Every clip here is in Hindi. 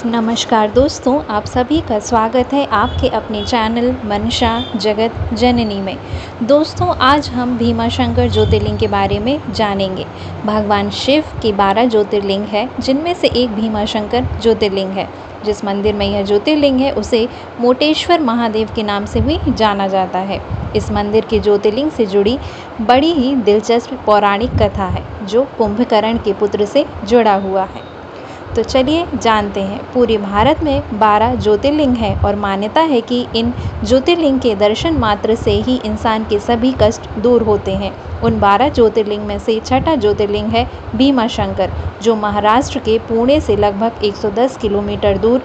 नमस्कार दोस्तों, आप सभी का स्वागत है आपके अपने चैनल मनसा जगत जननी में। दोस्तों, आज हम भीमाशंकर ज्योतिर्लिंग के बारे में जानेंगे। भगवान शिव के 12 ज्योतिर्लिंग है, जिनमें से एक भीमाशंकर ज्योतिर्लिंग है। जिस मंदिर में यह ज्योतिर्लिंग है उसे मोटेश्वर महादेव के नाम से भी जाना जाता है। इस मंदिर के ज्योतिर्लिंग से जुड़ी बड़ी ही दिलचस्प पौराणिक कथा है, जो कुंभकर्ण के पुत्र से जुड़ा हुआ है। तो चलिए जानते हैं। पूरे भारत में 12 ज्योतिर्लिंग हैं और मान्यता है कि इन ज्योतिर्लिंग के दर्शन मात्र से ही इंसान के सभी कष्ट दूर होते हैं। उन 12 ज्योतिर्लिंग में से छठा ज्योतिर्लिंग है भीमाशंकर, जो महाराष्ट्र के पुणे से लगभग 110 किलोमीटर दूर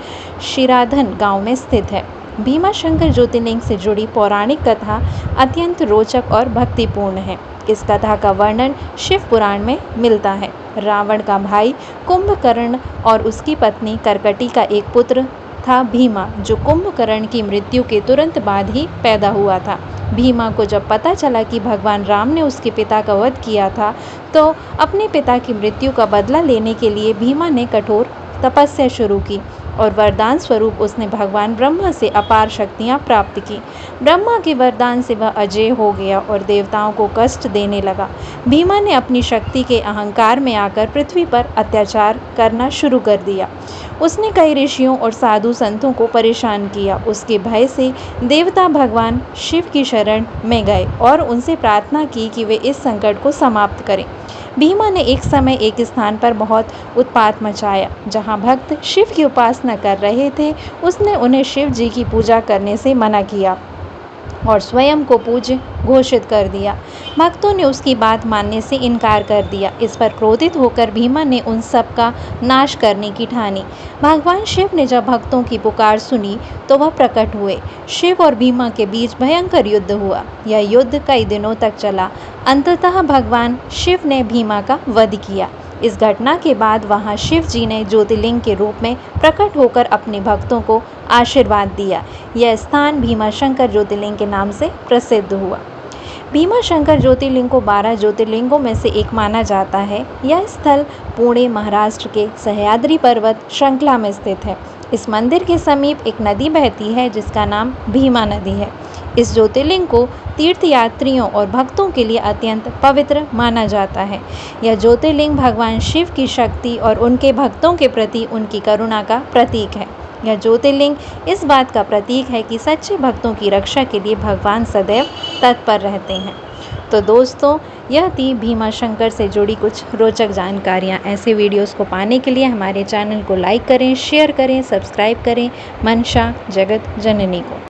शिराधन गांव में स्थित है। भीमाशंकर ज्योतिर्लिंग से जुड़ी पौराणिक कथा अत्यंत रोचक और भक्तिपूर्ण है। इस कथा का वर्णन शिव पुराण में मिलता है। रावण का भाई कुंभकर्ण और उसकी पत्नी करकटी का एक पुत्र था भीमा, जो कुंभकर्ण की मृत्यु के तुरंत बाद ही पैदा हुआ था। भीमा को जब पता चला कि भगवान राम ने उसके पिता का वध किया था, तो अपने पिता की मृत्यु का बदला लेने के लिए भीमा ने कठोर तपस्या शुरू की और वरदान स्वरूप उसने भगवान ब्रह्मा से अपार शक्तियां प्राप्त की। ब्रह्मा के वरदान से वह अजेय हो गया और देवताओं को कष्ट देने लगा। भीमा ने अपनी शक्ति के अहंकार में आकर पृथ्वी पर अत्याचार करना शुरू कर दिया। उसने कई ऋषियों और साधु संतों को परेशान किया। उसके भय से देवता भगवान शिव की शरण में गए और उनसे प्रार्थना की कि वे इस संकट को समाप्त करें। भीमा ने एक समय एक स्थान पर बहुत उत्पात मचाया, जहां भक्त शिव की उपासना कर रहे थे। उसने उन्हें शिव जी की पूजा करने से मना किया और स्वयं को पूज्य घोषित कर दिया। भक्तों ने उसकी बात मानने से इनकार कर दिया। इस पर क्रोधित होकर भीमा ने उन सब का नाश करने की ठानी। भगवान शिव ने जब भक्तों की पुकार सुनी तो वह प्रकट हुए। शिव और भीमा के बीच भयंकर युद्ध हुआ। यह युद्ध कई दिनों तक चला। अंततः भगवान शिव ने भीमा का वध किया। इस घटना के बाद वहां शिव जी ने ज्योतिर्लिंग के रूप में प्रकट होकर अपने भक्तों को आशीर्वाद दिया। यह स्थान भीमाशंकर ज्योतिर्लिंग के नाम से प्रसिद्ध हुआ। भीमाशंकर ज्योतिर्लिंग को 12 ज्योतिर्लिंगों में से एक माना जाता है। यह स्थल पुणे, महाराष्ट्र के सह्याद्री पर्वत श्रृंखला में स्थित है। इस मंदिर के समीप एक नदी बहती है, जिसका नाम भीमा नदी है। इस ज्योतिर्लिंग को तीर्थयात्रियों और भक्तों के लिए अत्यंत पवित्र माना जाता है। यह ज्योतिर्लिंग भगवान शिव की शक्ति और उनके भक्तों के प्रति उनकी करुणा का प्रतीक है। यह ज्योतिर्लिंग इस बात का प्रतीक है कि सच्चे भक्तों की रक्षा के लिए भगवान सदैव तत्पर रहते हैं। तो दोस्तों, यह थी भीमाशंकर से जुड़ी कुछ रोचक जानकारियाँ। ऐसे वीडियोस को पाने के लिए हमारे चैनल को लाइक करें, शेयर करें, सब्सक्राइब करें मनसा जगत जननी को।